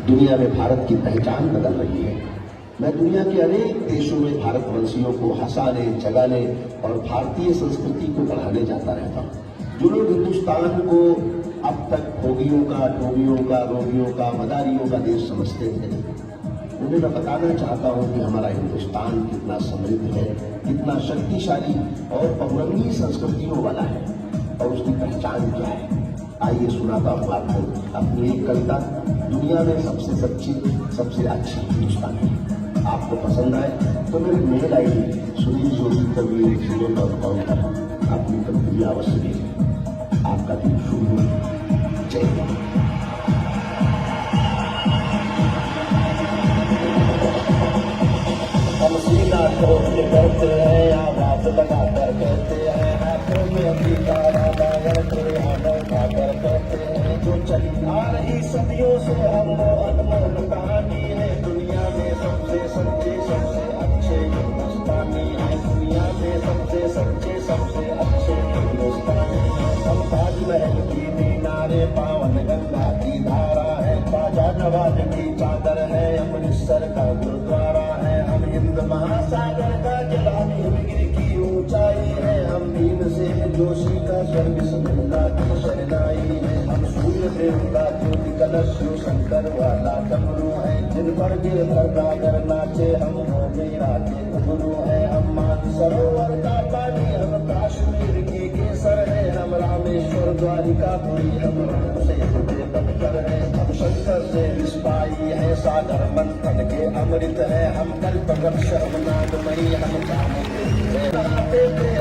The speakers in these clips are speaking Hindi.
दुनिया में भारत की पहचान बदल रही है। मैं दुनिया के अनेक देशों में भारतवंशियों को हंसाने, जगाने और भारतीय संस्कृति को बढ़ाने जाता रहता हूं। जो लोग हिंदुस्तान को अब तक भोगियों का, डोबियों का, रोगियों का, मदारियों का देश समझते थे, उन्हें मैं बताना चाहता हूं कि हमारा हिंदुस्तान कितना समृद्ध है, कितना शक्तिशाली और बहुरंगी संस्कृतियों वाला है और उसकी पहचान क्या है। आइए सुनाता हूं आपको अपनी एक कविता, दुनिया में सबसे सच्ची, सबसे अच्छी हिंदुस्तान है। आपको पसंद आए तो मेरी मेल आईडी suniljoshi@gmail.com पर अपनी प्रतिक्रिया अवश्य भेजें। आपका दिन शुभ हो। जय हिंद। हम सीना ठोक के करते हैं, आवाज लगाकर कहते हैं, हाथों में अपनी तारा लगाकर उठाकर कहते हैं, जो चली आ रही सदियों से हम वो अनमोल कहानी है। दुनिया में सबसे सच्चे, सबसे अच्छे हिंदुस्तानी है। दुनिया में सबसे सच्चे, सबसे अच्छे हिंदुस्तानी है। हम ताजमहल की मीनारे, पावन गंगा की धारा है, ख्वाजा नवाज की चादर है, अमृतसर का गुरुद्वारा है। हम हिंद महासागर का जलानी, हिमगिरी की ऊंचाई है। हम भीमसेन जोशी का स्वर्ग सुगंधा की शरणाई है। हम सूर्य देव का ज्योति कलश, शिव शंकर वाला डमरू है। जिन पर गिरधर नागर नाचे, हम वो मीरा के गुरु है। हम मानसरोवर का पानी, हम कश्मीर की केसर है। हम रामेश्वर द्वारिकापुरी, हम राम से बनकर है। हम शंकर से विस्पाई है, सागर मंथन के अमृत है। हम कल्पवृक्ष, हम नागमणि, हम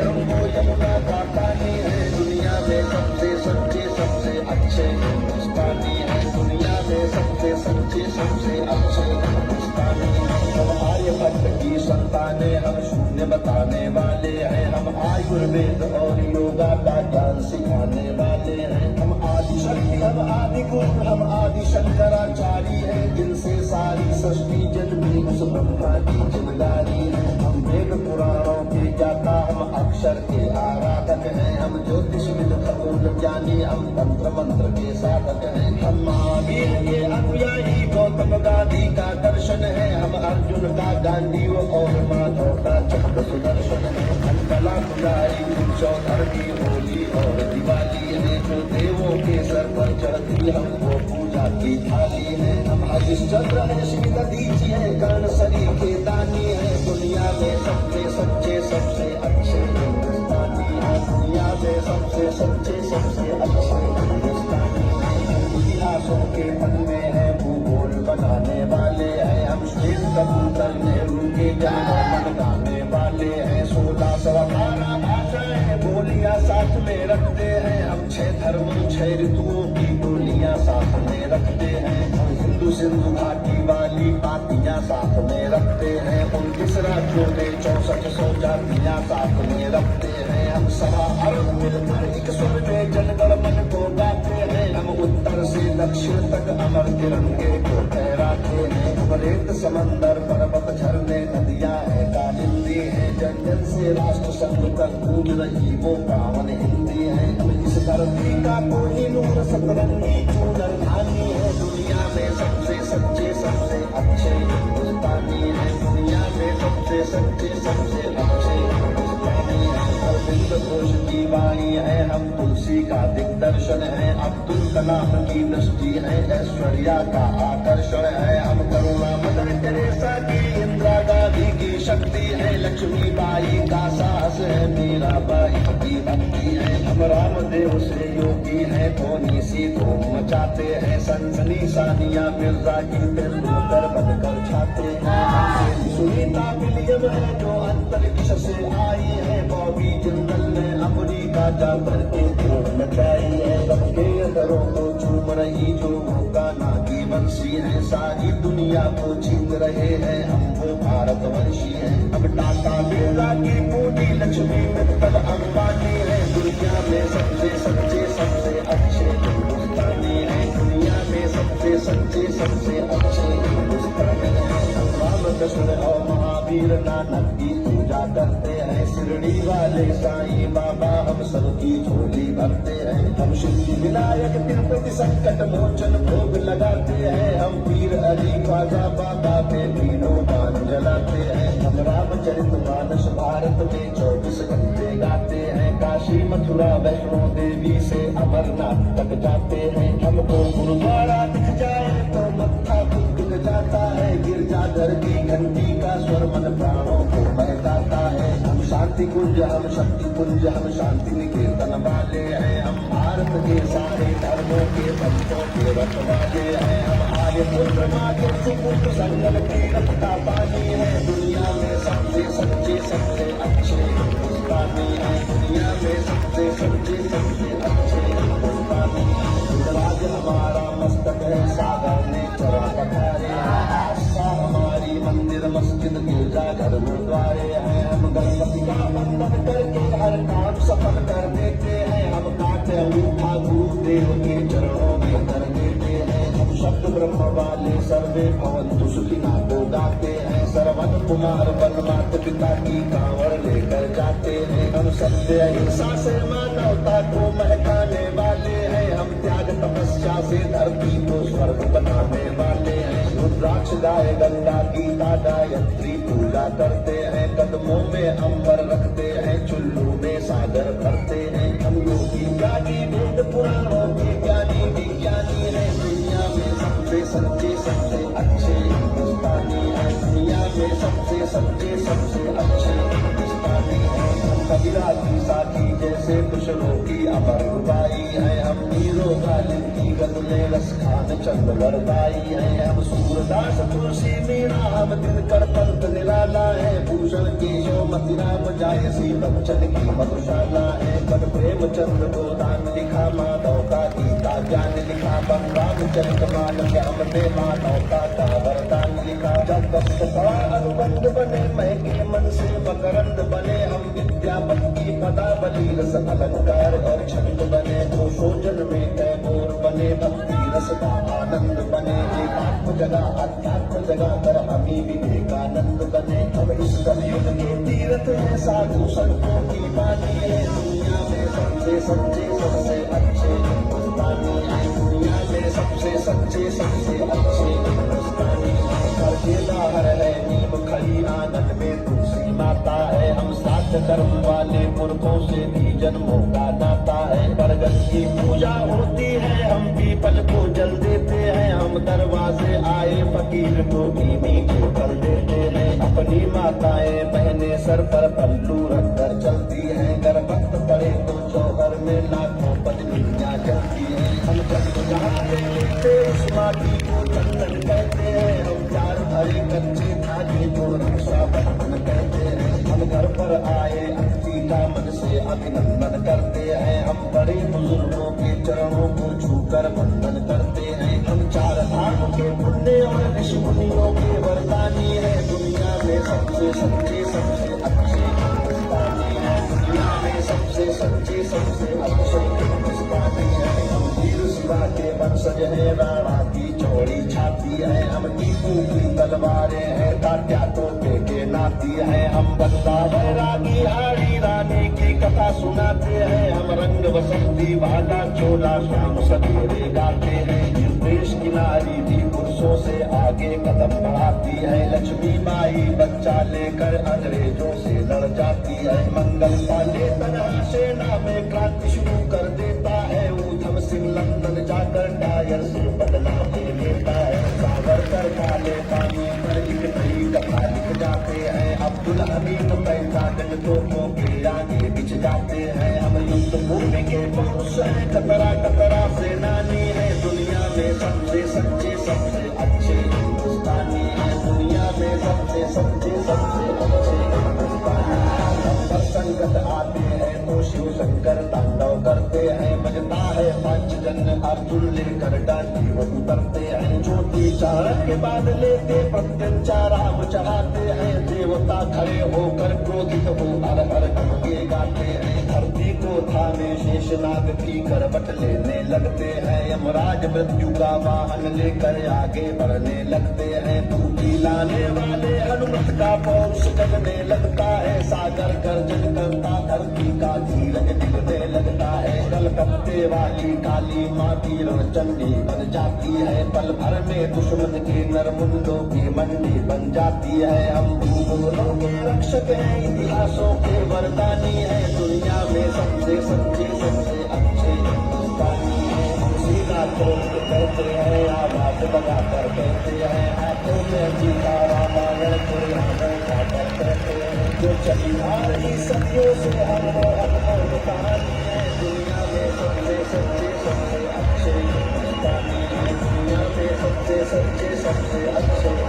हमको यमुना का पानी है। दुनिया में सबसे सच्चे, सबसे अच्छे हिंदुस्तानी है। दुनिया में सबसे सच्चे, सबसे अच्छे हिंदुस्तानी है। हम आर्यभट्ट की संतानें, हम शून्य बताने वाले हैं। हम आयुर्वेद और योगा का ज्ञान सिखाने वाले हैं। हम आदि शक्ति, हम आदि गुरु, हम आदि शंकराचार्य हैं। जिनसे सारी सृष्टि जन्मी, उस ब्रह्मा की जिम्मेदारी है। हम वेद पुराणों के ज्ञाता, हम अक्षर के आराधक हैं। हम ज्योतिष विद खगोल ज्ञानी, हम तंत्र मंत्र के साधक हैं। हम महावीर के अनुयायी, गौतम गांधी का दर्शन है। हम अर्जुन का गांधी और माधव का चक्र सुदर्शन है। हम कला खुदाई, चौधरी, होली और दिवाली है। जो देवों के सर पर चढ़ती, हमको पूजा की थाली है। हम हरिश्चंद्र है, श्री दधीची है, कर्णसरी के दानी है। दुनिया में सबसे सच्चे, सबसे अच्छे हिंदुस्तानी है। दुनिया में सबसे सच्चे, सबसे अच्छे हिंदुस्तानी है। इतिहासों के पन्ने हैं, भूगोल बनाने वाले हैं। हम श्वेत कबूतर, नेहरू के जनगण गाने वाले हैं। 1618 भाषाएं, बोलियां साथ में रखते हैं। हम 6 धर्मों, 6 ऋतुओं की बोलियां साथ में रखते हैं। हम हिंदू सिंधु घाटी वाली बातियां साथ में रखते हैं। 29 राज्यों में 6400 जातियां साथ में रखते हैं। हम 1.25 अरब मिलकर एक स्वर में जनगण मन को गाते हैं। हम उत्तर से दक्षिण तक अमर तिरंगे को फहराते हैं। हम रेत, समंदर, पर्वत, झरने, नदियां है, कालिंदी है। जन जन से राष्ट्र संघ तक गूंज रही वो पावन हिंदी है। हम इस धरती का कोई नूर, सतरंगी चूनर धानी है। दुनिया में सबसे सच्चे, सबसे अच्छे हिंदुस्तानी है। दुनिया में सबसे सच्चे, सबसे अच्छे हिंदुस्तानी है। अरविंद घोष की वाणी है, हम तुलसी का दिग्दर्शन है। अब्दुल कलाम की दृष्टि है, ऐश्वर्या का आकर्षण है। हम करुणा, मदर टेरेसा की, इंदिरा गांधी की शक्ति है। लक्ष्मीबाई का साहस है, मीराबाई की भक्ति है। हम रामदेव से योगी है, धोनी सी धूम मचाते हैं। सनसनी सानिया मिर्जा की तेंदुलकर बनकर छाते हैं। सुनीता विलियम है, जो अंतरिक्ष से आई है। बॉबी जिंदल ने अमेरिका जाकर के धूम मचाई है। सबके घरों को चूम रही जो गाना की वंशी है। सारी दुनिया को छीन रहे हैं, हम वो भारतवंशी हैं। अब टाटा बिरला की पूरी, लक्ष्मी मित्तल अंबानी है। दुनिया में सबसे सच्चे, सबसे अच्छे हिंदुस्तानी है। दुनिया में सबसे सच्चे, सबसे अच्छे हिंदुस्तानी है। हम राम कृष्ण और महावीर नानक की पूजा करते हैं। शिरडी वाले साईं बाबा हम सबकी झोली भरते हैं। हम सिद्धि विनायक तिरुपति संकट मोचन भोग लगाते हैं। हम पीर अली ख्वाजा बाबा पे तीनों दान जलाते हैं। हम रामचरितमानस भारत में 24 घंटे गाते हैं। काशी मथुरा वैष्णो देवी से अमरनाथ तक जाते हैं। हमको गुरुद्वारा दिख जाए तो मत्था दुख जाता है। गिरजाघर की घंटी का स्वर मन प्राणों को बहकाता है। हम शांति कुंज हम शक्ति कुंज हम शांति निकेतन वाले हैं। हम भारत के सारे धर्मों के भक्तों के रखवाले हैं। हम आर्य पूर्णिमा के सुपुत्र संगम के रथ का पानी है। दुनिया में सबसे सच्चे सबसे अच्छे हिंदुस्तानी है। दुनिया में सबसे सच्चे सबसे अच्छे हिंदुस्तानी है। राज हमारा मस्तक है सागर ने चरा पठारे हैं। आस्था हमारी मंदिर मस्जिद गिरजा घर गुरुद्वारे हैं। हम गणपति का वंदन करके हर काम सफल कर देते हैं। हम काटे अंगूठा गुरुदेव के चरणों में कर देते हैं। हम शब्द ब्रह्म वाले सर्वे भवन्तु सुखिनः को गाते हैं। श्रवण कुमार वन मात पिता की कांवड़ लेकर जाते हैं। हम सत्य अहिंसा से मानवता को महकाने वाले हैं। हम त्याग तपस्या से धरती को स्वर्ग बनाने वाले हैं। रुद्राक्ष गाय गंगा गीता गायत्री पूजा करते हैं। कदमों में अंबर रखते हैं। चुल्लू में सागर भरते हैं। हम योगी ज्ञानी वेद पुराणों के ज्ञानी विज्ञानी है। दुनिया में सबसे सच्चे सबसे अच्छे हिंदुस्तानी है। दुनिया में सबसे सच्चे सबसे अच्छे हिंदुस्तानी है। हम कबीरा की साथी जैसे कुशलों की अमर रुबाई है। हम हीरो गालिब की गद में रस खान चंद वरदाई है। हम सूरदास तुलसी मीणा हम दिनकर पंत निराला है। भूषण केशव मतिराम जायसी बच्चन की मधुशाला है। पद प्रेमचंद गोदान लिखा माधव का गीता ज्ञान लिखा। बंगाल चरितमानस हमने मानव का वरदान लिखा। जब वक्त पड़ा अनुबंध बने महके मन से मकरंद बने। हम विद्यापति पदावली रस अलंकार और छंद बने। जो सोजन में टैगोर बने भक्ति रस का आनंद बने। एकात्म जगह अध्यात्म जगह कर हमी विवेकानंद बने। अब इस कलयुग के तीर्थ है साधु संतों की वाणी है। दुनिया में सबसे सच्चे सबसे अच्छे हिंदुस्तानी है। दुनिया में सबसे सच्चे सबसे अच्छे हिंदुस्तानी है। घर के बाहर है नीम खड़ी आंगन में तुलसी माता है। हम सात कर्म वाले पुरखों से भी जन्मों का नाता है। बरगद की पूजा होती है। हम पीपल को जल देते हैं। हम दरवाजे आए फकीर को भी मीठे कर देते हैं। अपनी माताएं बहनें सर पर पल्लू रखकर चलती हैं। अगर वक्त पड़े तो चौहर में लाखों पत्नियां चलती हैं। हम जब जहाँ लेते उस माटी को चंदन कहते हैं। हम चार भरे कच्चे धागे को रक्षा बंधन कहते हैं। हम घर पर आए अतिथि का मन से अभिनंदन करते हैं। हम बड़े बुजुर्गों के चरणों को छूकर वंदन करते हैं। हम चार धाम के पुण्य और ऋषि मुनियों के वरदानी है। दुनिया में सबसे सच्चे सबसे अच्छे हिंदुस्तानी है। दुनिया में सबसे सच्चे सबसे अच्छे हिंदुस्तानी है। हम वीर शिवा के वंशज है। राणा की चौड़ी छाती है। हम टीपू की तलवारें हैं। तात्या तोपे के नाती है। हम बंदा बैरागी हाड़ी रानी की कथा सुनाते हैं। हम रंग बसंती वाला चोला शाम सवेरे गाते हैं। इस देश की नारी भी पुरुषों से आगे कदम बढ़ाती है। लक्ष्मी बाई बच्चा लेकर अंग्रेजों से लड़ जाती है। मंगल पांडे तनहा सेना में क्रांति शुरू कर देता है। ऊधम सिंह लंदन जाकर टायर से बदला ले लेता है। सावरकर काले पानी पर एक नई कथा लिख जाते हैं। अब्दुल हमीद 45 तोपों के आगे बिछ जाते हैं। हम युद्ध भूमि के पुरुष हैं। कतरा कतरा सेनानी है। दुनिया में सबसे सच्चे सबसे अच्छे हिंदुस्तानी है। दुनिया में सबसे सच्चे सबसे अच्छे हिंदुस्तानी है। हम पर संकट आते हैं तो शिव शंकर तांडव करते हैं। बजता है पंचजन्य अर्जुन लेकर डांडी वो उतरते हैं। ज्योति चाणक्य के बाद लेते प्रत्यंचा राम चढ़ाते हैं, देवता खड़े होकर क्रोधित हो हर हर करके गाते हैं। धरती को थामे शेषनाग की करवट लेने लगते हैं, यमराज मृत्यु का वाहन लेकर आगे बढ़ने लगते हैं। दूती लाने वाले हनुमत का पौरुष जगने लगता है, सागर गर्जन करता धरती का धीरज दिखने लगता है। कलकत्ते वाली काली माँ की रणचंडी बन जाती है, पल भर में दुश्मन के नरमुंडों की मंडी बन जाती है। हम भूगोलों के रक्षक हैं, इतिहासों के वरदानी है, दुनिया में सबसे सच्चे सबसे अच्छे हिंदुस्तानी है। सीधा तोड़ के कहते हैं, आवाज लगाकर कहते हैं, हाथों में गीता रामायण पुराण गाकर कहते हैं। जो चली आ रही सदियों से हम अनमोल कहानी है, दुनिया में सबसे सच्चे सबसे अच्छे हिंदुस्तानी है, दुनिया में सबसे सच्चे सबसे अच्छे